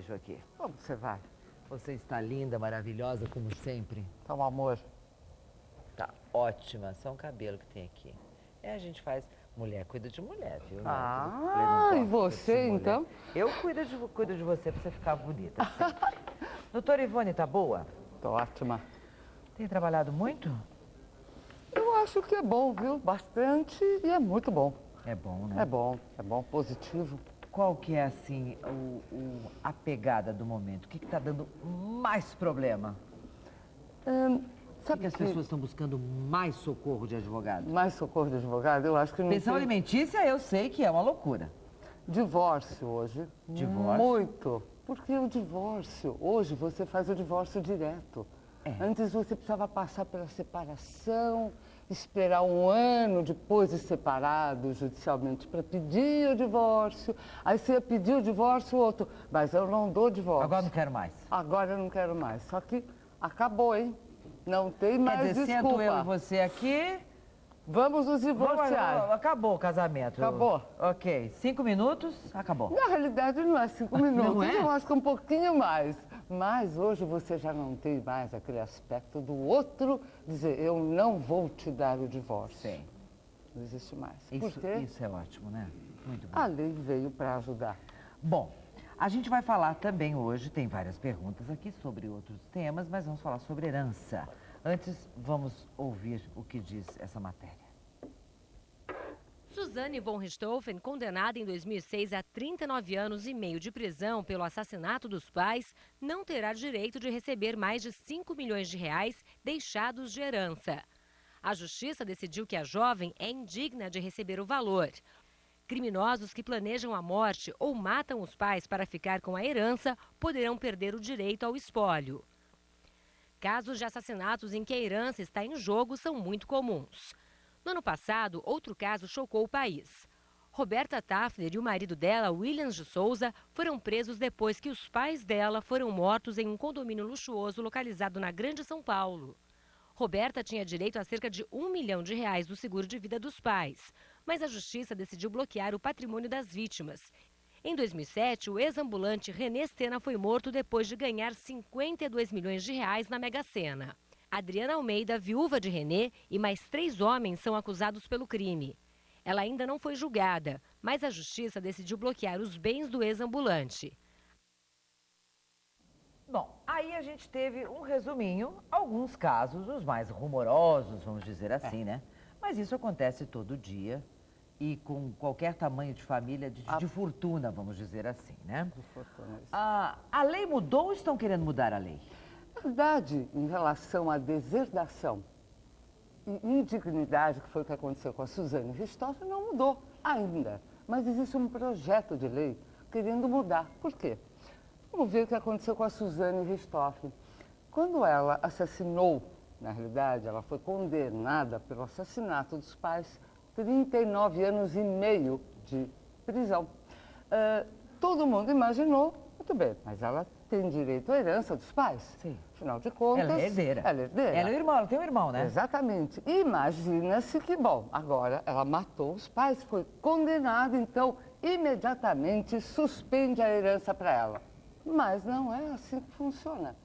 beijo aqui. Como você vai? Você está linda, maravilhosa, como sempre. Tá um amor. Tá ótima. Só um cabelo que tem aqui. A gente faz... Mulher cuida de mulher, viu? E você, então? Eu cuido de você pra você ficar bonita sempre. Doutora Ivone, tá boa? Tô ótima. Tem trabalhado muito? Eu acho que é bom, viu? Bastante e é muito bom. É bom, né? É bom, positivo. Qual que é, assim, a pegada do momento? O que tá dando mais problema? Por que as pessoas estão buscando mais socorro de advogado? Mais socorro de advogado? Eu acho que não Pensão tem... alimentícia, eu sei que é uma loucura. Divórcio hoje. Divórcio? Muito. Porque o divórcio, hoje você faz o divórcio direto. Antes você precisava passar pela separação, esperar um ano depois de separado judicialmente para pedir o divórcio. Aí você ia pedir o divórcio, o outro, mas eu não dou divórcio. Agora não quero mais. Agora eu não quero mais. Só que acabou, hein? Não tem mais Quer dizer, desculpa. sento eu e você aqui... Vamos nos divorciar. Acabou o casamento. Acabou. Ok. 5 minutos, acabou. Na realidade não é 5 minutos, Não é? eu acho que um pouquinho mais. Mas hoje você já não tem mais aquele aspecto do outro dizer, eu não vou te dar o divórcio. Sim. Não existe mais. Isso é ótimo, né? Muito bom. A lei veio para ajudar. Bom, a gente vai falar também hoje, tem várias perguntas aqui sobre outros temas, mas vamos falar sobre herança. Antes, vamos ouvir o que diz essa matéria. Suzane von Richthofen, condenada em 2006 a 39 anos e meio de prisão pelo assassinato dos pais, não terá direito de receber mais de 5 milhões de reais deixados de herança. A justiça decidiu que a jovem é indigna de receber o valor. Criminosos que planejam a morte ou matam os pais para ficar com a herança poderão perder o direito ao espólio. Casos de assassinatos em que a herança está em jogo são muito comuns. No ano passado, outro caso chocou o país. Roberta Tafner e o marido dela, Williams de Souza, foram presos depois que os pais dela foram mortos em um condomínio luxuoso localizado na Grande São Paulo. Roberta tinha direito a cerca de R$ 1 milhão do seguro de vida dos pais, mas a justiça decidiu bloquear o patrimônio das vítimas. Em 2007, o ex-ambulante René Sena foi morto depois de ganhar 52 milhões de reais na Mega Sena. Adriana Almeida, viúva de René, e mais 3 homens são acusados pelo crime. Ela ainda não foi julgada, mas a justiça decidiu bloquear os bens do ex-ambulante. Bom, aí a gente teve um resuminho, alguns casos, os mais rumorosos, vamos dizer assim, né? Mas isso acontece todo dia e com qualquer tamanho de família, de fortuna, vamos dizer assim, né? De fortuna, isso. A lei mudou ou estão querendo mudar a lei? Na verdade, em relação à deserdação e indignidade, que foi o que aconteceu com a Suzane Richthofen, não mudou ainda. Mas existe um projeto de lei querendo mudar. Por quê? Vamos ver o que aconteceu com a Suzane Richthofen. Quando ela assassinou, na realidade, ela foi condenada pelo assassinato dos pais, 39 anos e meio de prisão. Todo mundo imaginou, muito bem, mas ela tem direito à herança dos pais. Sim. Afinal de contas... Ela é herdeira. Ela é herdeira. Ela é o irmão, ela tem um irmão, né? Exatamente. Imagina-se que, bom, agora ela matou os pais, foi condenada, então imediatamente suspende a herança para ela. Mas não é assim que funciona.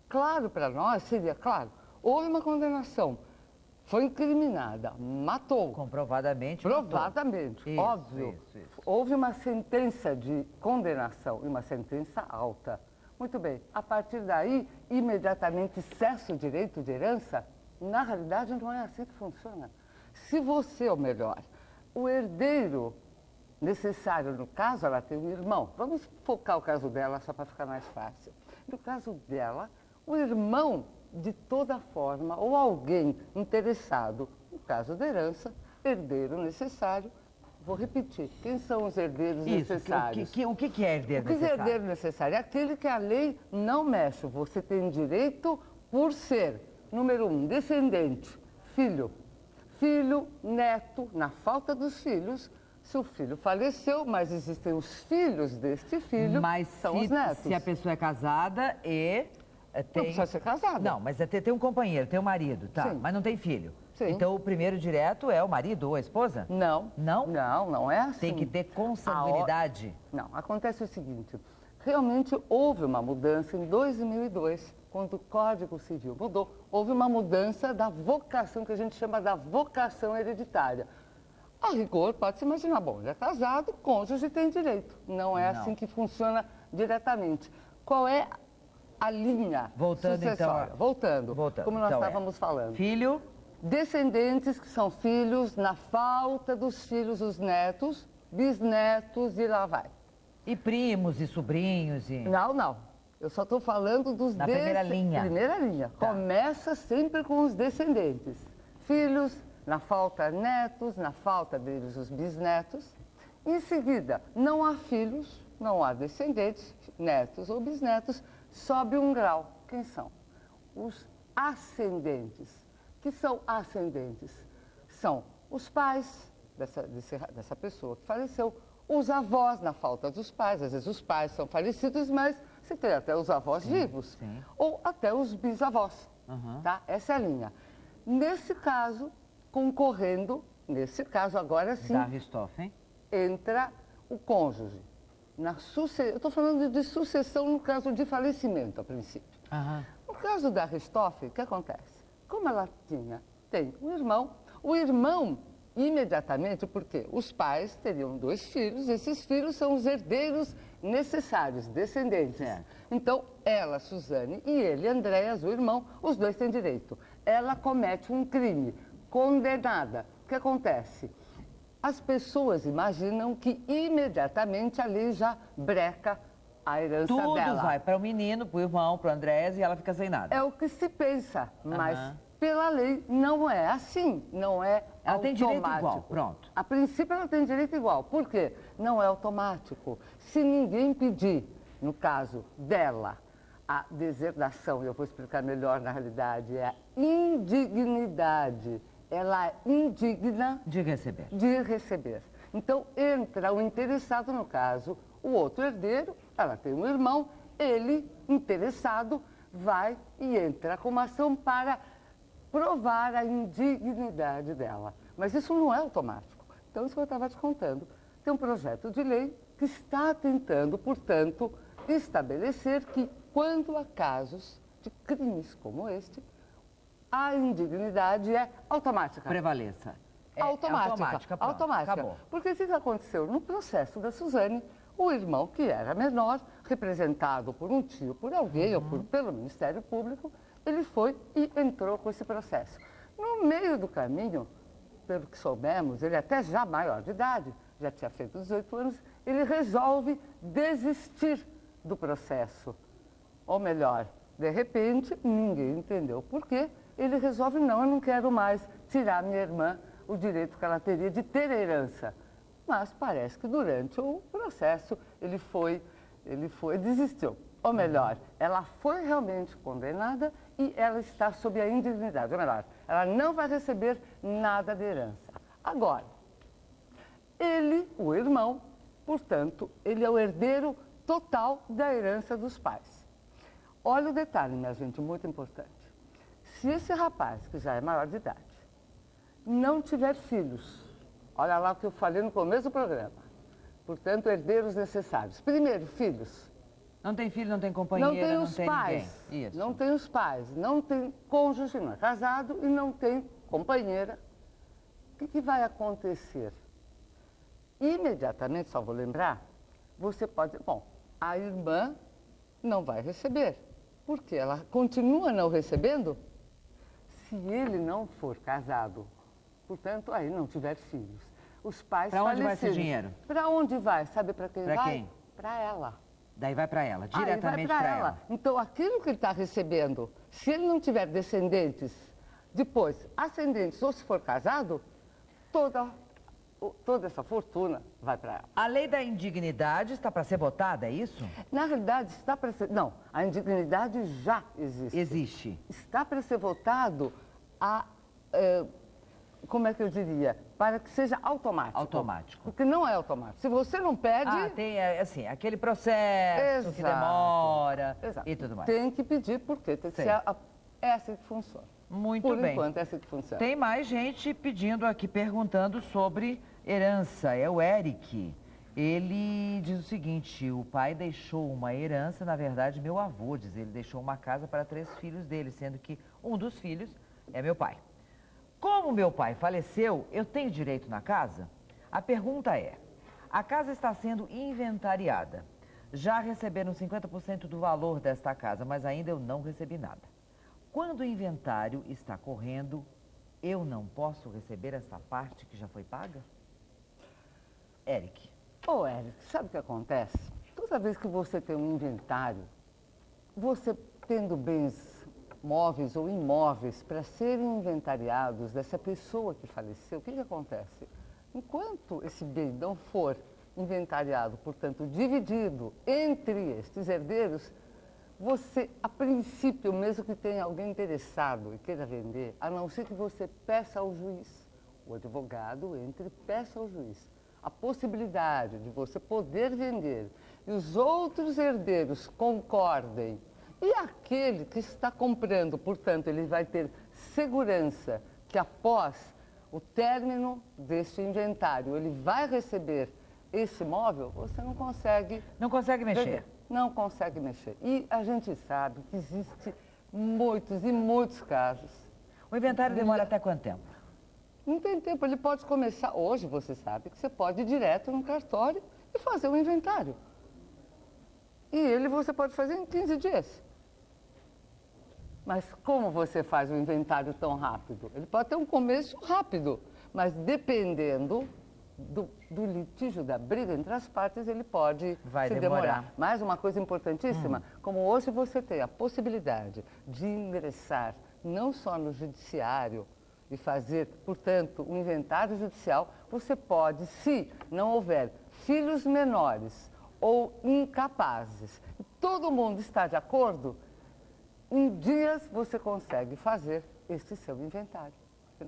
Claro, para nós seria claro, houve uma condenação, foi incriminada, matou. Comprovadamente. Provadamente, Isso, óbvio. isso. Houve uma sentença de condenação e uma sentença alta. Muito bem, a partir daí, imediatamente cessa o direito de herança? Na realidade, não é assim que funciona. Se você, ou melhor, o herdeiro necessário, no caso, ela tem um irmão. Vamos focar o caso dela só para ficar mais fácil. No caso dela, o irmão, de toda forma, ou alguém interessado, no caso da herança, herdeiro necessário. Vou repetir, quem são os herdeiros necessários? O que é herdeiro necessário? O que é herdeiro necessário? É aquele que a lei não mexe. Você tem direito por ser, número 1, descendente, filho. Filho, neto, na falta dos filhos, se o filho faleceu, mas existem os filhos deste filho, mas são os netos. Se a pessoa é casada e tem... Não precisa ser casada. Não, mas tem um companheiro, tem um marido, tá? Sim. Mas não tem filho. Sim. Então o primeiro direto é o marido ou a esposa? Não. Não? Não, não é assim. Tem que ter consanguinidade. Não, acontece o seguinte, realmente houve uma mudança em 2002, quando o Código Civil mudou. Houve uma mudança da vocação, que a gente chama da vocação hereditária. A rigor, pode-se imaginar, bom, ele é casado, cônjuge tem direito. Não é assim que funciona diretamente. Qual é a linha sucessória? Voltando, como nós estávamos falando. Filho. Descendentes, que são filhos, na falta dos filhos, os netos, bisnetos e lá vai. E primos e sobrinhos e... Não. Eu só estou falando dos... Na primeira linha. Primeira linha. Tá. Começa sempre com os descendentes. Filhos, na falta netos, na falta deles os bisnetos. Em seguida, não há filhos, não há descendentes, netos ou bisnetos, sobe um grau. Quem são? Os ascendentes. Que são ascendentes? São os pais dessa pessoa que faleceu, os avós na falta dos pais, às vezes os pais são falecidos, mas você tem até os avós vivos, ou até os bisavós, tá? Essa é a linha. Nesse caso, concorrendo, agora sim, da Richthofen, entra o cônjuge. Eu estou falando de sucessão no caso de falecimento, a princípio. No caso da Richthofen, o que acontece? Como ela tem um irmão, o irmão imediatamente, porque os pais teriam 2 filhos, esses filhos são os herdeiros necessários, descendentes. Então, ela, Suzane, e ele, Andréas, o irmão, os 2 têm direito. Ela comete um crime, condenada. O que acontece? As pessoas imaginam que imediatamente a lei já breca a herança dela. Tudo vai para o menino, para o irmão, para o Andrés e ela fica sem nada. É o que se pensa, mas pela lei não é assim, não é ela automático. Tem direito igual, pronto. A princípio ela tem direito igual, por quê? Não é automático. Se ninguém pedir, no caso dela, a deserdação, e eu vou explicar melhor na realidade, é a indignidade. Ela é indigna de receber. Então entra o interessado no caso, o outro herdeiro, ela tem um irmão, ele, interessado, vai e entra com uma ação para provar a indignidade dela. Mas isso não é automático. Então, isso que eu estava te contando. Tem um projeto de lei que está tentando, portanto, estabelecer que, quando há casos de crimes como este, a indignidade é automática. Prevaleça. Automática. Acabou. Porque o que aconteceu? No processo da Suzane, o irmão, que era menor, representado por um tio, por alguém, ou pelo Ministério Público, ele foi e entrou com esse processo. No meio do caminho, pelo que soubemos, ele até já maior de idade, já tinha feito 18 anos, ele resolve desistir do processo. Ou melhor, de repente, ninguém entendeu por quê, ele resolve, não, eu não quero mais tirar minha irmã o direito que ela teria de ter herança. Mas parece que durante o processo ele desistiu. Ou melhor, ela foi realmente condenada e ela está sob a indignidade. Ou melhor, ela não vai receber nada de herança. Agora, ele, o irmão, portanto, ele é o herdeiro total da herança dos pais. Olha o detalhe, minha gente, muito importante. Se esse rapaz, que já é maior de idade, não tiver filhos, olha lá o que eu falei no começo do programa, portanto, herdeiros necessários. Primeiro, filhos. Não tem filho, não tem companheira, não tem pais, ninguém. Isso. Não tem os pais, não tem cônjuge, não é casado e não tem companheira. O que vai acontecer? Imediatamente, só vou lembrar, você pode... Bom, a irmã não vai receber, porque ela continua não recebendo se ele não for casado. Portanto, aí não tiver filhos. Os pais falecidos. Para onde vai esse dinheiro? Para onde vai? Sabe para quem vai? Para quem? Para ela. Daí vai para ela, diretamente para ela. Então, aquilo que ele está recebendo, se ele não tiver descendentes, depois, ascendentes, ou se for casado, toda essa fortuna vai para ela. A lei da indignidade está para ser votada, é isso? Na realidade, está para ser... Não, a indignidade já existe. Existe. Está para ser votado como é que eu diria? Para que seja automático. Automático. Porque não é automático. Se você não pede... tem, assim, aquele processo que demora e tudo mais. Tem que pedir, porque tem que ser essa que funciona. Muito bem. Por enquanto, essa que funciona. Tem mais gente pedindo aqui, perguntando sobre herança. É o Eric. Ele diz o seguinte, o pai deixou uma herança, na verdade, meu avô, diz ele, deixou uma casa para 3 filhos dele, sendo que um dos filhos é meu pai. Como meu pai faleceu, eu tenho direito na casa? A pergunta é, a casa está sendo inventariada. Já receberam 50% do valor desta casa, mas ainda eu não recebi nada. Quando o inventário está correndo, eu não posso receber essa parte que já foi paga? Eric. Ô, Eric, sabe o que acontece? Toda vez que você tem um inventário, você tendo bens móveis ou imóveis para serem inventariados dessa pessoa que faleceu, o que acontece? Enquanto esse bem não for inventariado, portanto, dividido entre estes herdeiros, você, a princípio, mesmo que tenha alguém interessado e queira vender, a não ser que você peça ao juiz, o advogado entre e peça ao juiz a possibilidade de você poder vender e os outros herdeiros concordem e aquele que está comprando, portanto, ele vai ter segurança que após o término deste inventário ele vai receber esse imóvel, você não consegue... Não consegue mexer. Não consegue mexer. E a gente sabe que existe muitos e muitos casos. O inventário demora até quanto tempo? Não tem tempo, ele pode começar... Hoje você sabe que você pode ir direto no cartório e fazer um inventário. E ele você pode fazer em 15 dias. Mas como você faz um inventário tão rápido? Ele pode ter um começo rápido, mas dependendo do litígio, da briga entre as partes, ele pode se demorar. Mais uma coisa importantíssima, como hoje você tem a possibilidade de ingressar não só no judiciário e fazer, portanto, um inventário judicial, você pode, se não houver filhos menores ou incapazes, e todo mundo está de acordo, em dias você consegue fazer esse seu inventário.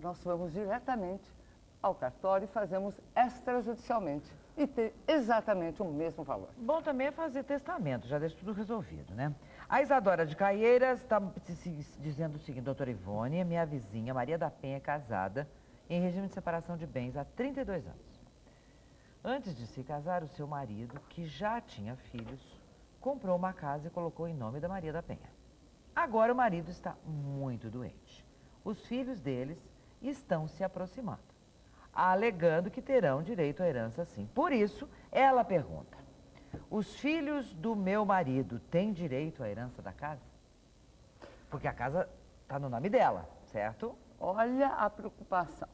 Nós vamos diretamente ao cartório e fazemos extrajudicialmente e tem exatamente o mesmo valor. Bom também é fazer testamento, já deixa tudo resolvido, né? A Isadora de Caieiras está dizendo o seguinte, doutora Ivone, minha vizinha Maria da Penha é casada em regime de separação de bens há 32 anos. Antes de se casar, o seu marido, que já tinha filhos, comprou uma casa e colocou em nome da Maria da Penha. Agora o marido está muito doente. Os filhos deles estão se aproximando, alegando que terão direito à herança sim. Por isso, ela pergunta, os filhos do meu marido têm direito à herança da casa? Porque a casa está no nome dela, certo? Olha a preocupação.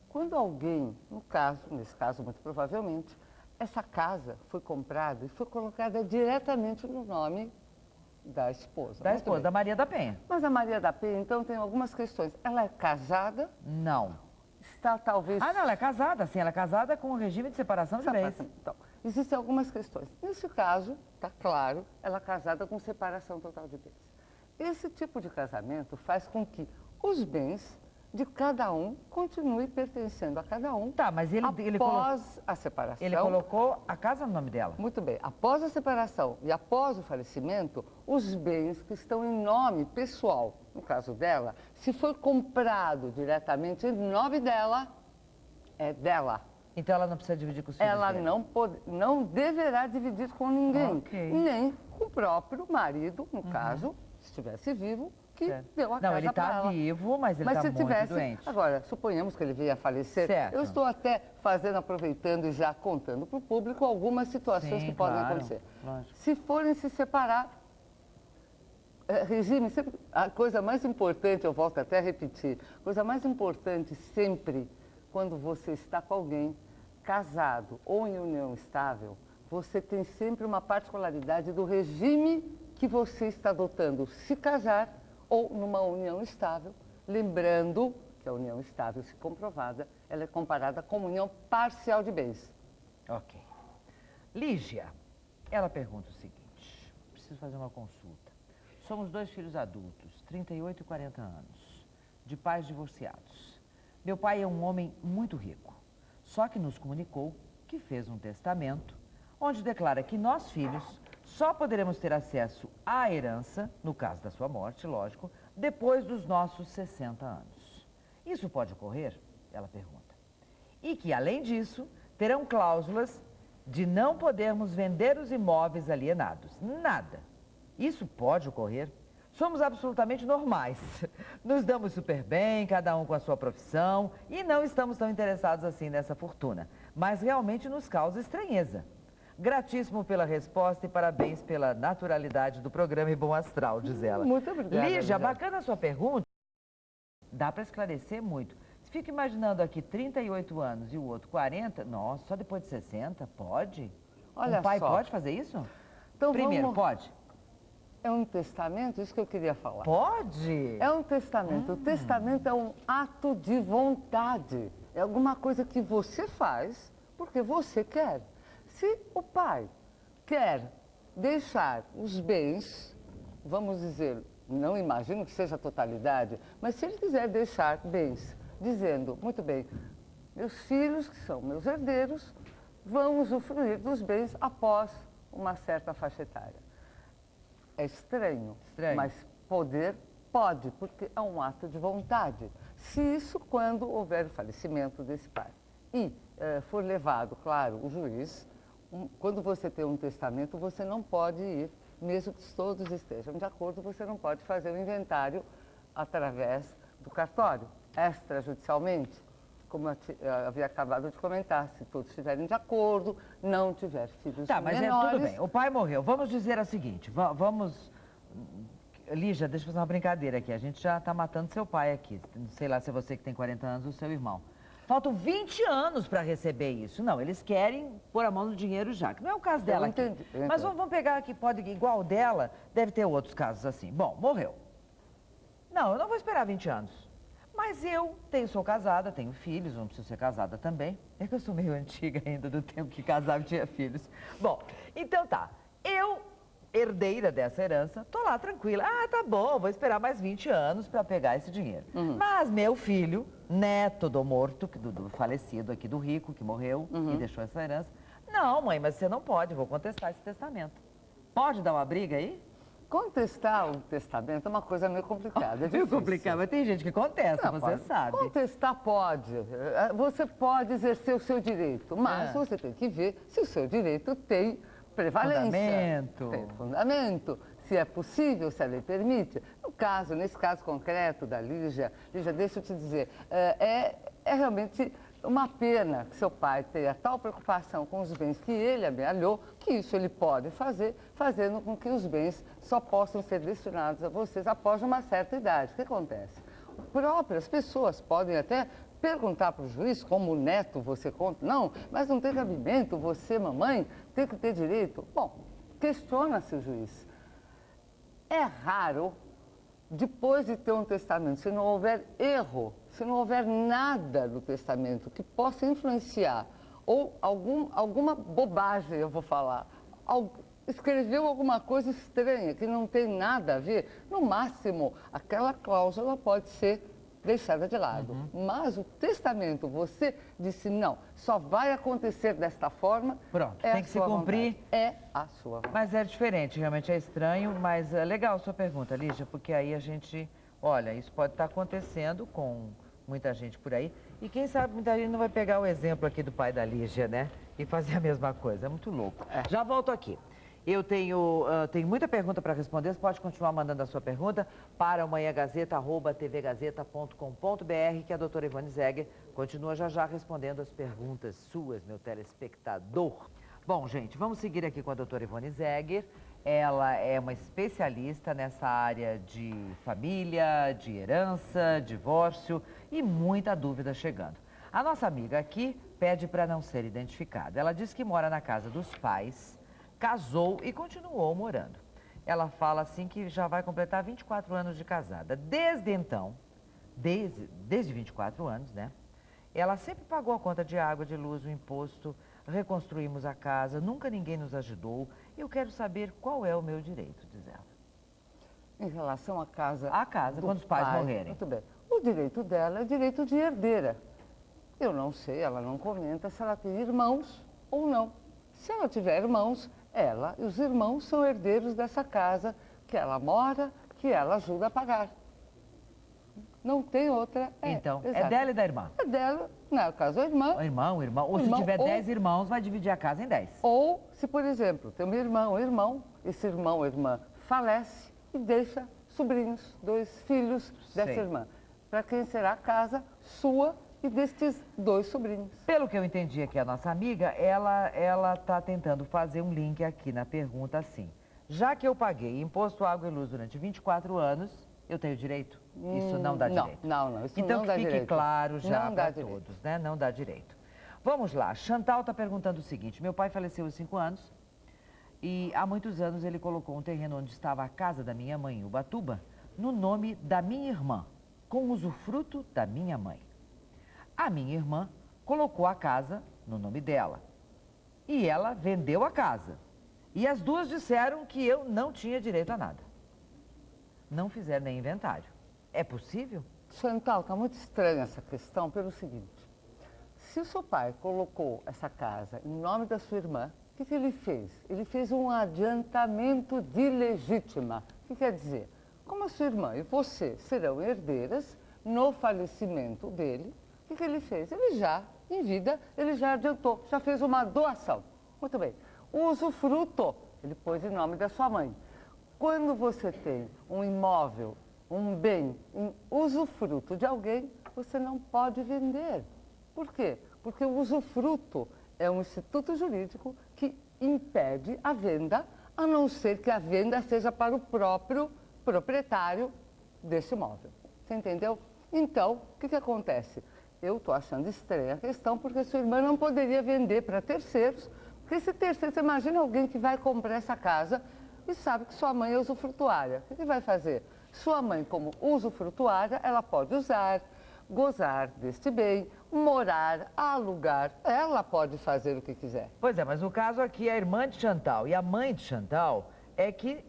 Quando alguém, nesse caso muito provavelmente, essa casa foi comprada e foi colocada diretamente no nome da esposa. Da esposa, da Maria da Penha. Mas a Maria da Penha, então, tem algumas questões. Ela é casada? Não. Está talvez... Ah, não, ela é casada, sim. Ela é casada com o regime de separação de bens. Então, existem algumas questões. Nesse caso, está claro, ela é casada com separação total de bens. Esse tipo de casamento faz com que os bens de cada um continue pertencendo a cada um. Tá, mas ele após a separação. Ele colocou a casa no nome dela. Muito bem. Após a separação e após o falecimento, os bens que estão em nome pessoal, no caso dela, se for comprado diretamente em nome dela, é dela. Então ela não precisa dividir com os filhos Ela dele. não deverá dividir com ninguém. Okay. Nem com o próprio marido, no caso, se estivesse vivo, que deu a casa para ela. Não, ele está vivo, mas ele está muito doente. Agora, suponhamos que ele venha a falecer. Certo. Eu estou até aproveitando e já contando para o público algumas situações que podem acontecer. Lógico. Se forem se separar, regime, sempre, a coisa mais importante, eu volto até a repetir, a coisa mais importante sempre, quando você está com alguém casado ou em união estável, você tem sempre uma particularidade do regime que você está adotando, se casar ou numa união estável, lembrando que a união estável, se comprovada, ela é comparada com união parcial de bens. Ok. Lígia, ela pergunta o seguinte, preciso fazer uma consulta. Somos 2 filhos adultos, 38 e 40 anos, de pais divorciados. Meu pai é um homem muito rico, só que nos comunicou que fez um testamento onde declara que nós, filhos, só poderemos ter acesso à herança, no caso da sua morte, lógico, depois dos nossos 60 anos. Isso pode ocorrer? Ela pergunta. E que, além disso, terão cláusulas de não podermos vender os imóveis alienados. Nada. Isso pode ocorrer. Somos absolutamente normais. Nos damos super bem, cada um com a sua profissão, e não estamos tão interessados assim nessa fortuna. Mas realmente nos causa estranheza. Gratíssimo pela resposta e parabéns pela naturalidade do programa e bom astral, diz ela. Muito obrigada. Lígia, bacana a sua pergunta. Dá para esclarecer muito. Você fica imaginando aqui 38 anos e o outro 40, nossa, só depois de 60, pode? Olha um pai só. pode fazer isso? Então, Primeiro, pode? É um testamento, isso que eu queria falar. Pode? É um testamento. O testamento é um ato de vontade. É alguma coisa que você faz porque você quer. Se o pai quer deixar os bens, vamos dizer, não imagino que seja a totalidade, mas se ele quiser deixar bens, dizendo, muito bem, meus filhos, que são meus herdeiros, vão usufruir dos bens após uma certa faixa etária. É estranho, mas poder pode, porque é um ato de vontade. Se isso quando houver o falecimento desse pai e for levado, claro, o juiz, quando você tem um testamento, você não pode ir, mesmo que todos estejam de acordo, você não pode fazer o inventário através do cartório, extrajudicialmente. Como eu havia acabado de comentar, se todos estiverem de acordo, não tiver filhos mas menores... tudo bem, o pai morreu. Vamos dizer o seguinte, vamos... Lígia, deixa eu fazer uma brincadeira aqui. A gente já está matando seu pai aqui. Sei lá se é você que tem 40 anos ou seu irmão. Faltam 20 anos para receber isso. Não, eles querem pôr a mão no dinheiro já, que não é o caso dela aqui. Mas vamos pegar aqui, pode igual o dela, deve ter outros casos assim. Bom, morreu. Não, eu não vou esperar 20 anos. Mas sou casada, tenho filhos, não preciso ser casada também. É que eu sou meio antiga ainda do tempo que casava e tinha filhos. Bom, então tá. Herdeira dessa herança, tô lá tranquila. Ah, tá bom, vou esperar mais 20 anos para pegar esse dinheiro. Mas meu filho, neto do morto, do falecido aqui do rico, que morreu e deixou essa herança. Não, mãe, mas você não pode, vou contestar esse testamento. Pode dar uma briga aí? Contestar o testamento é uma coisa meio complicada. É meio complicado, mas tem gente que contesta, você sabe. Contestar pode. Você pode exercer o seu direito, mas você tem que ver se o seu direito tem prevalência. Fundamento. Tem fundamento. Se é possível, se a lei permite. Nesse caso concreto da Lígia, deixa eu te dizer, é realmente uma pena que seu pai tenha tal preocupação com os bens que ele amealhou, que isso ele pode fazer, fazendo com que os bens só possam ser destinados a vocês após uma certa idade. O que acontece? Próprias pessoas podem até perguntar para o juiz, como neto você conta, não, mas não tem cabimento, você, mamãe, tem que ter direito. Bom, questiona-se o juiz. É raro, depois de ter um testamento, se não houver erro, se não houver nada no testamento que possa influenciar, ou alguma bobagem, eu vou falar, escreveu alguma coisa estranha, que não tem nada a ver, no máximo, aquela cláusula pode ser deixada de lado. Mas o testamento, você disse, não, só vai acontecer desta forma. Pronto, tem que se cumprir. Vontade. É a sua vontade. Mas é diferente, realmente é estranho, mas é legal a sua pergunta, Lígia, porque aí a gente, olha, isso pode estar acontecendo com muita gente por aí. E quem sabe muita gente não vai pegar o exemplo aqui do pai da Lígia, né? E fazer a mesma coisa, é muito louco. Já volto aqui. Eu tenho muita pergunta para responder, você pode continuar mandando a sua pergunta para amanhãgazeta@tvgazeta.com.br, que a doutora Ivone Zegger continua já respondendo as perguntas suas, meu telespectador. Bom, gente, vamos seguir aqui com a doutora Ivone Zegger. Ela é uma especialista nessa área de família, de herança, divórcio e muita dúvida chegando. A nossa amiga aqui pede para não ser identificada. Ela diz que mora na casa dos pais, casou e continuou morando. Ela fala assim que já vai completar 24 anos de casada. Desde então, desde 24 anos, né? Ela sempre pagou a conta de água, de luz, o imposto, reconstruímos a casa, nunca ninguém nos ajudou. Eu quero saber qual é o meu direito, diz ela. Em relação à casa... A casa, quando os pais morrerem. Muito bem. O direito dela é direito de herdeira. Eu não sei, ela não comenta se ela tem irmãos ou não. Se ela tiver irmãos, ela e os irmãos são herdeiros dessa casa que ela mora, que ela ajuda a pagar. Não tem outra. Então, é exato. dela e da irmã? É dela, no caso, a irmã. O irmão. Ou se tiver 10 irmãos, vai dividir a casa em 10. Ou se, por exemplo, tem uma irmã ou irmão, esse irmão ou irmã falece e deixa sobrinhos, 2 filhos dessa Sei. irmã. Para quem será a casa sua e destes 2 sobrinhos. Pelo que eu entendi aqui, a nossa amiga, ela está tentando fazer um link aqui na pergunta assim. Já que eu paguei imposto água e luz durante 24 anos, eu tenho direito? Isso não dá direito. Não, isso então, não dá que fique claro já para direito. todos, né? Não dá direito. Vamos lá, Chantal está perguntando o seguinte. Meu pai faleceu aos 5 anos e há muitos anos ele colocou um terreno onde estava a casa da minha mãe, em Ubatuba, no nome da minha irmã, com usufruto da minha mãe. A minha irmã colocou a casa no nome dela e ela vendeu a casa. E as duas disseram que eu não tinha direito a nada. Não fizeram nem inventário. É possível? Chantal, está muito estranha essa questão pelo seguinte. Se o seu pai colocou essa casa em nome da sua irmã, o que ele fez? Ele fez um adiantamento de legítima. O que quer dizer? Como a sua irmã e você serão herdeiras, no falecimento dele, o que ele fez? Ele já, em vida, ele já adiantou, já fez uma doação. Muito bem. O usufruto, ele pôs em nome da sua mãe. Quando você tem um imóvel, um bem em usufruto de alguém, você não pode vender. Por quê? Porque o usufruto é um instituto jurídico que impede a venda, a não ser que a venda seja para o próprio proprietário desse imóvel. Você entendeu? Então, o que acontece? Eu estou achando estranha a questão, porque sua irmã não poderia vender para terceiros, porque esse terceiro, você imagina alguém que vai comprar essa casa e sabe que sua mãe é usufrutuária. O que vai fazer? Sua mãe, como usufrutuária, ela pode usar, gozar deste bem, morar, alugar, ela pode fazer o que quiser. Pois é, mas o caso aqui é a irmã de Chantal e a mãe de Chantal é que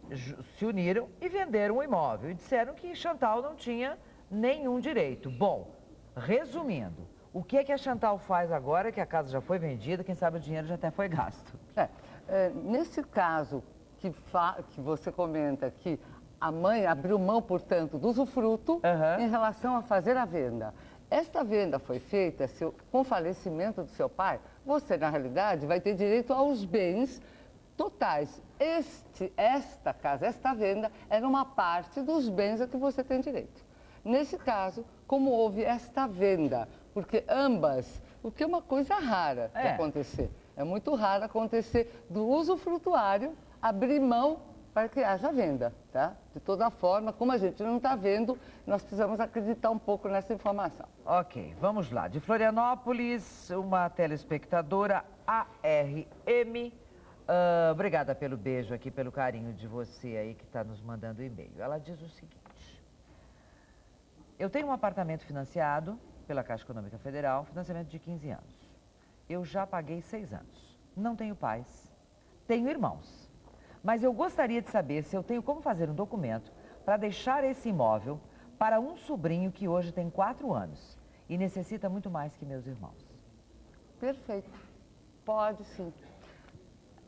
se uniram e venderam o imóvel e disseram que Chantal não tinha nenhum direito. Bom, resumindo, o que é que a Chantal faz agora que a casa já foi vendida, quem sabe o dinheiro já até foi gasto? Nesse caso que você comenta que a mãe abriu mão, portanto, do usufruto em relação a fazer a venda. Esta venda foi feita com o falecimento do seu pai, você, na realidade, vai ter direito aos bens totais. Esta casa, esta venda, era uma parte dos bens a que você tem direito. Nesse caso, como houve esta venda, porque ambas, o que é uma coisa rara de acontecer, é muito raro acontecer do usufrutuário abrir mão para que haja venda, tá? De toda forma, como a gente não está vendo, nós precisamos acreditar um pouco nessa informação. Ok, vamos lá. De Florianópolis, uma telespectadora, ARM. Obrigada pelo beijo aqui, pelo carinho de você aí que está nos mandando e-mail. Ela diz o seguinte: eu tenho um apartamento financiado pela Caixa Econômica Federal, financiamento de 15 anos. Eu já paguei 6 anos. Não tenho pais, tenho irmãos. Mas eu gostaria de saber se eu tenho como fazer um documento para deixar esse imóvel para um sobrinho que hoje tem 4 anos e necessita muito mais que meus irmãos. Perfeito. Pode sim.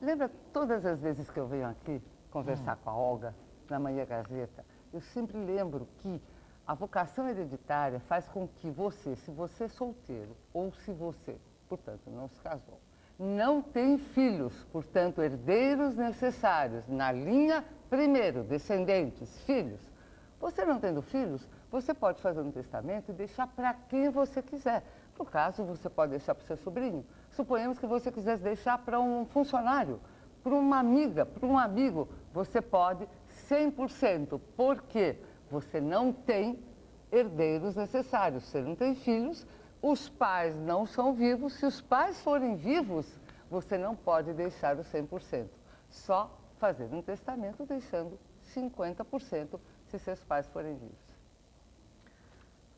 Lembra todas as vezes que eu venho aqui conversar com a Olga, na Manhã Gazeta, eu sempre lembro que a vocação hereditária faz com que você, se você é solteiro ou se você, portanto, não se casou, não tem filhos, portanto, herdeiros necessários, na linha, primeiro, descendentes, filhos. Você não tendo filhos, você pode fazer um testamento e deixar para quem você quiser. No caso, você pode deixar para o seu sobrinho. Suponhamos que você quisesse deixar para um funcionário, para uma amiga, para um amigo. Você pode 100%, porque você não tem herdeiros necessários. Você não tem filhos, os pais não são vivos. Se os pais forem vivos, você não pode deixar os 100%. Só fazer um testamento deixando 50% se seus pais forem vivos.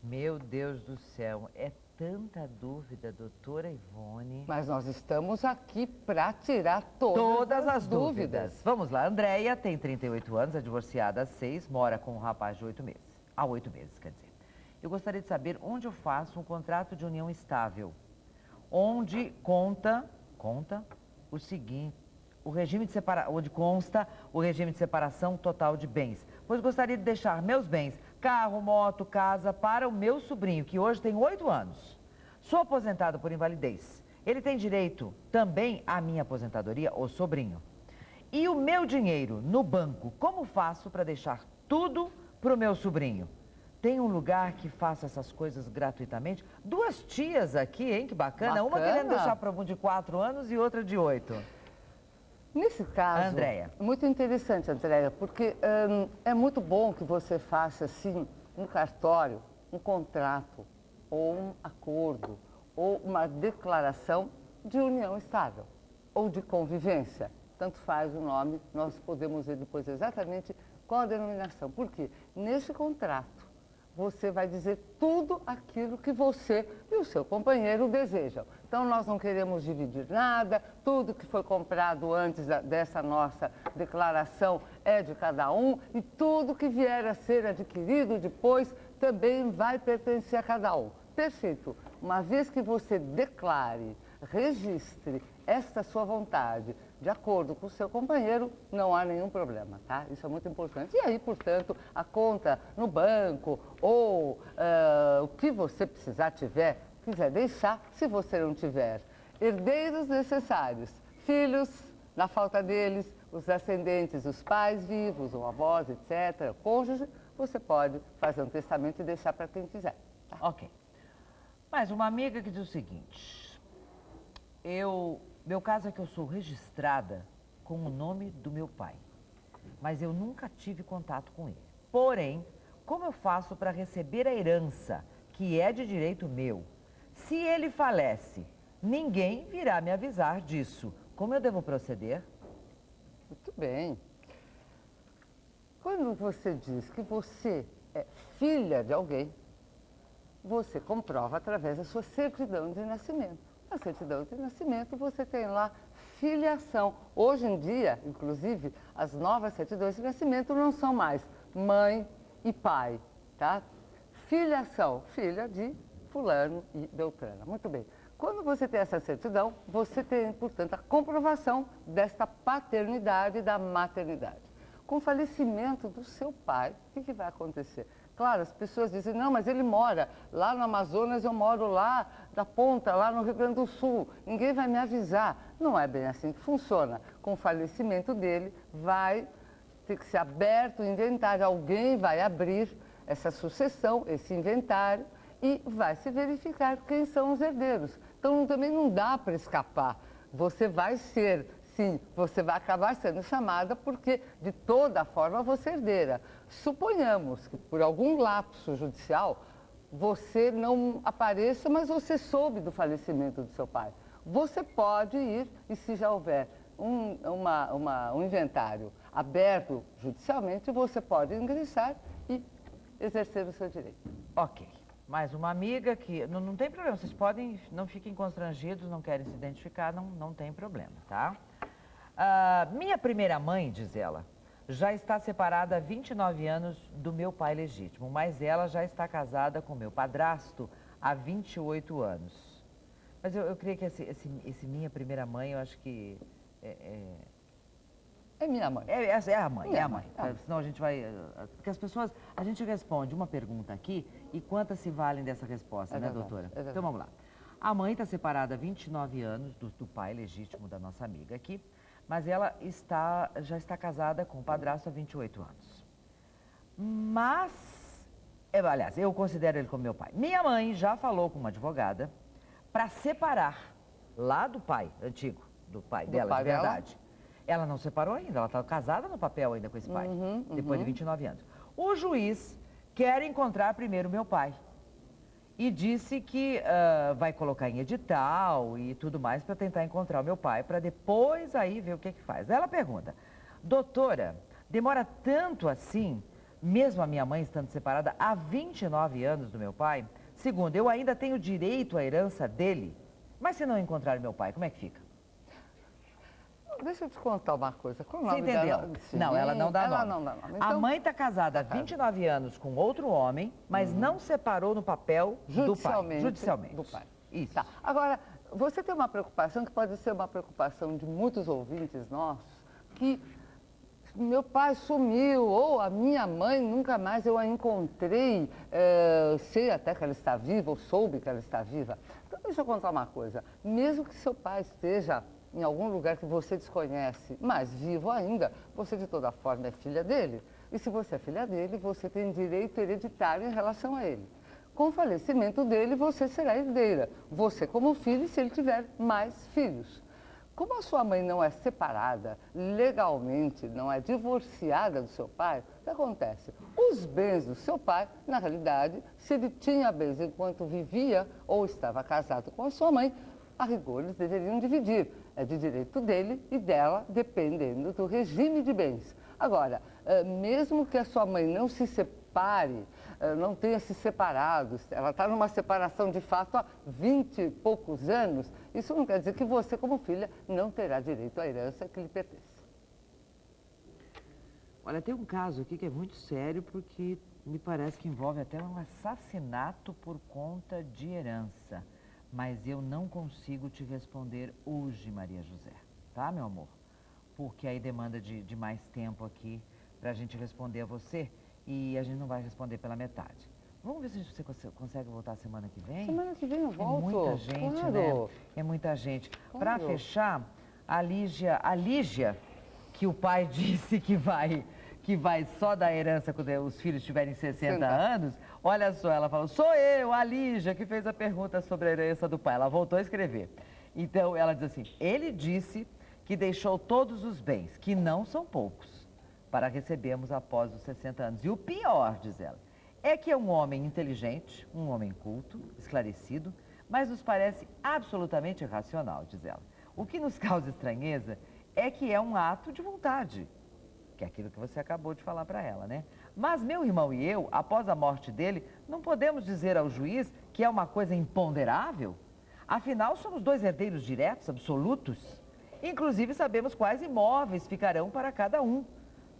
Meu Deus do céu, é tanta dúvida, doutora Ivone. Mas nós estamos aqui para tirar todas as dúvidas. Vamos lá, Andréia tem 38 anos, é divorciada há 6, mora com um rapaz de 8 meses. Há 8 meses, quer dizer. Eu gostaria de saber onde eu faço um contrato de união estável, onde conta o seguinte, onde consta o regime de separação total de bens. Pois gostaria de deixar meus bens, carro, moto, casa, para o meu sobrinho, que hoje tem 8 anos. Sou aposentado por invalidez. Ele tem direito também à minha aposentadoria, o sobrinho. E o meu dinheiro no banco, como faço para deixar tudo para o meu sobrinho? Tem um lugar que faça essas coisas gratuitamente? 2 tias aqui, hein? Que bacana. Uma querendo deixar para um de 4 anos e outra de 8. Nesse caso, Andréia. Muito interessante, Andréia, porque é muito bom que você faça, assim, um cartório, um contrato, ou um acordo, ou uma declaração de união estável, ou de convivência. Tanto faz o nome, nós podemos ver depois exatamente qual a denominação. Porque nesse contrato, você vai dizer tudo aquilo que você e o seu companheiro desejam. Então, nós não queremos dividir nada, tudo que foi comprado antes dessa nossa declaração é de cada um e tudo que vier a ser adquirido depois também vai pertencer a cada um. Perfeito. Uma vez que você declare, registre esta sua vontade de acordo com o seu companheiro, não há nenhum problema, tá? Isso é muito importante. E aí, portanto, a conta no banco ou o que você quiser deixar, se você não tiver herdeiros necessários, filhos, na falta deles, os ascendentes, os pais vivos, ou avós, etc., cônjuge, você pode fazer um testamento e deixar para quem quiser. Tá? Ok. Mas uma amiga que diz o seguinte, meu caso é que eu sou registrada com o nome do meu pai, mas eu nunca tive contato com ele. Porém, como eu faço para receber a herança, que é de direito meu? Se ele falece, ninguém virá me avisar disso. Como eu devo proceder? Muito bem. Quando você diz que você é filha de alguém, você comprova através da sua certidão de nascimento. Na certidão de nascimento, você tem lá filiação. Hoje em dia, inclusive, as novas certidões de nascimento não são mais mãe e pai, tá? Filiação, filha de fulano e beltrana. Muito bem. Quando você tem essa certidão, você tem, portanto, a comprovação desta paternidade e da maternidade. Com o falecimento do seu pai, o que vai acontecer? Claro, as pessoas dizem, não, mas ele mora lá no Amazonas, eu moro lá da ponta, lá no Rio Grande do Sul, ninguém vai me avisar. Não é bem assim que funciona. Com o falecimento dele, vai ter que ser aberto o inventário, alguém vai abrir essa sucessão, esse inventário, e vai se verificar quem são os herdeiros. Então, também não dá para escapar. Você vai ser... Sim, você vai acabar sendo chamada porque, de toda forma, você é herdeira. Suponhamos que, por algum lapso judicial, você não apareça, mas você soube do falecimento do seu pai. Você pode ir, e se já houver um inventário aberto judicialmente, você pode ingressar e exercer o seu direito. Ok. Mais uma amiga que... Não tem problema, vocês podem... Não fiquem constrangidos, não querem se identificar, não tem problema, tá? Minha primeira mãe, diz ela, já está separada há 29 anos do meu pai legítimo, mas ela já está casada com meu padrasto há 28 anos. Mas eu creio que esse minha primeira mãe, eu acho que... É minha mãe. É a mãe, é a mãe. Senão a gente vai... Porque as pessoas... A gente responde uma pergunta aqui e quantas se valem dessa resposta, né, verdade, doutora? verdade. Então vamos lá. A mãe está separada há 29 anos do pai legítimo da nossa amiga aqui, mas ela já está casada com o padrasto há 28 anos. Mas, aliás, eu considero ele como meu pai. Minha mãe já falou com uma advogada para separar lá do pai antigo, do pai dela, de verdade. Ela não separou ainda, ela está casada no papel ainda com esse pai, depois de 29 anos. O juiz quer encontrar primeiro meu pai. E disse que vai colocar em edital e tudo mais para tentar encontrar o meu pai, para depois aí ver o que faz. Ela pergunta, doutora, demora tanto assim, mesmo a minha mãe estando separada há 29 anos do meu pai? Segundo, eu ainda tenho direito à herança dele, mas se não encontrar o meu pai, como é que fica? Deixa eu te contar uma coisa. Qual o Você nome entendeu? dela? Não, ela não dá nome. Não dá nome. A mãe está casada há 29 anos com outro homem, mas não separou no papel do pai. Judicialmente. Do pai. Isso. Tá. Agora, você tem uma preocupação que pode ser uma preocupação de muitos ouvintes nossos, que meu pai sumiu, ou a minha mãe nunca mais eu a encontrei, sei até que ela está viva, ou soube que ela está viva. Então, deixa eu contar uma coisa, mesmo que seu pai esteja em algum lugar que você desconhece, mas vivo ainda, você de toda forma é filha dele. E se você é filha dele, você tem direito hereditário em relação a ele. Com o falecimento dele, você será herdeira. Você como filho, se ele tiver mais filhos. Como a sua mãe não é separada legalmente, não é divorciada do seu pai, o que acontece? Os bens do seu pai, na realidade, se ele tinha bens enquanto vivia ou estava casado com a sua mãe, a rigor eles deveriam dividir. É de direito dele e dela, dependendo do regime de bens. Agora, mesmo que a sua mãe não se separe, não tenha se separado, ela está numa separação de fato há 20 e poucos anos, isso não quer dizer que você, como filha, não terá direito à herança que lhe pertence. Olha, tem um caso aqui que é muito sério porque me parece que envolve até um assassinato por conta de herança. Mas eu não consigo te responder hoje, Maria José, tá, meu amor? Porque aí demanda de mais tempo aqui pra gente responder a você e a gente não vai responder pela metade. Vamos ver se você consegue voltar semana que vem? Semana que vem eu volto. É muita gente, claro. né? É muita gente. Claro. Pra fechar, a Lígia, que o pai disse que vai só dar herança quando os filhos tiverem 60 anos, olha só, ela falou, sou eu, a Lígia, que fez a pergunta sobre a herança do pai. Ela voltou a escrever. Então, ela diz assim, ele disse que deixou todos os bens, que não são poucos, para recebermos após os 60 anos. E o pior, diz ela, é que é um homem inteligente, um homem culto, esclarecido, mas nos parece absolutamente irracional, diz ela. O que nos causa estranheza é que é um ato de vontade, que é aquilo que você acabou de falar para ela, né? Mas meu irmão e eu, após a morte dele, não podemos dizer ao juiz que é uma coisa imponderável? Afinal, somos dois herdeiros diretos, absolutos. Inclusive, sabemos quais imóveis ficarão para cada um.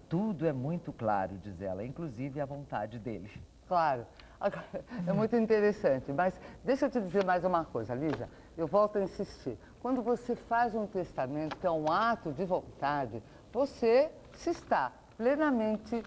Tudo é muito claro, diz ela, inclusive a vontade dele. Claro. Agora, é muito interessante, mas deixa eu te dizer mais uma coisa, Lígia. Eu volto a insistir. Quando você faz um testamento, que é um ato de vontade, você se está plenamente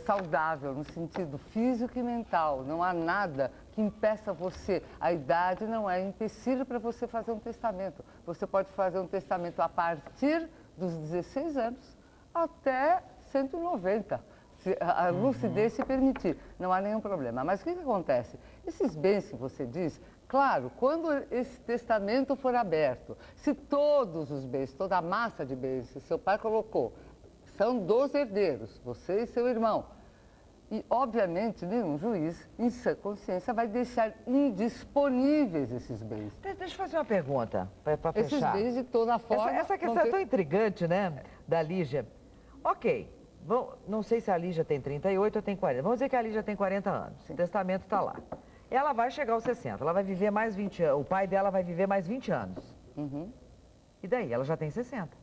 saudável no sentido físico e mental. Não há nada que impeça você. A idade não é empecilho para você fazer um testamento. Você pode fazer um testamento a partir dos 16 anos até 190. Se a lucidez se permitir, não há nenhum problema. Mas o que acontece? Esses bens que você diz, claro, quando esse testamento for aberto, se todos os bens, toda a massa de bens que seu pai colocou, são dos herdeiros, você e seu irmão, e obviamente nenhum juiz, em sua consciência, vai deixar indisponíveis esses bens. Deixa eu fazer uma pergunta, para fechar. Esses bens de toda forma... Essa questão é tão intrigante, né, da Lígia. Ok. Não sei se a Lígia tem 38 ou tem 40. Vamos dizer que a Lígia tem 40 anos. O testamento está lá. Ela vai chegar aos 60. Ela vai viver mais 20 anos. O pai dela vai viver mais 20 anos. Uhum. E daí? Ela já tem 60.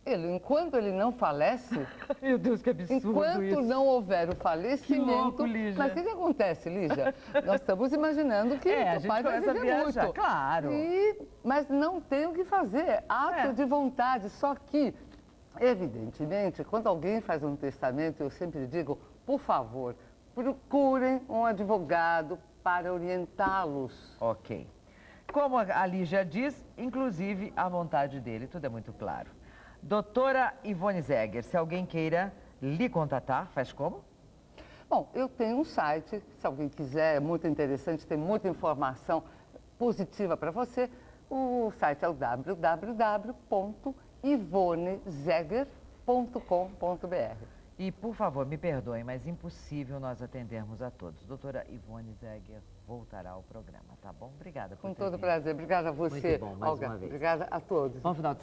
Enquanto ele não falece... Meu Deus, que absurdo enquanto isso. não houver o falecimento... Que louco, Lígia. Mas o que acontece, Lígia? Nós estamos imaginando que o pai vai viver muito. Claro. Mas não tem o que fazer. Ato de vontade. Só que... evidentemente, quando alguém faz um testamento, eu sempre digo, por favor, procurem um advogado para orientá-los. Ok. Como a Lígia diz, inclusive a vontade dele, tudo é muito claro. Doutora Ivone Zegger, se alguém queira lhe contatar, faz como? Bom, eu tenho um site, se alguém quiser, é muito interessante, tem muita informação positiva para você. O site é o www.ivonezegger.com.br. E, por favor, me perdoem, mas impossível nós atendermos a todos. Doutora Ivone Zegger voltará ao programa, tá bom? Obrigada por Com ter todo vindo. prazer. Obrigada a você, Muito bom, mais Olga. uma vez. Obrigada a todos. Bom final de semana.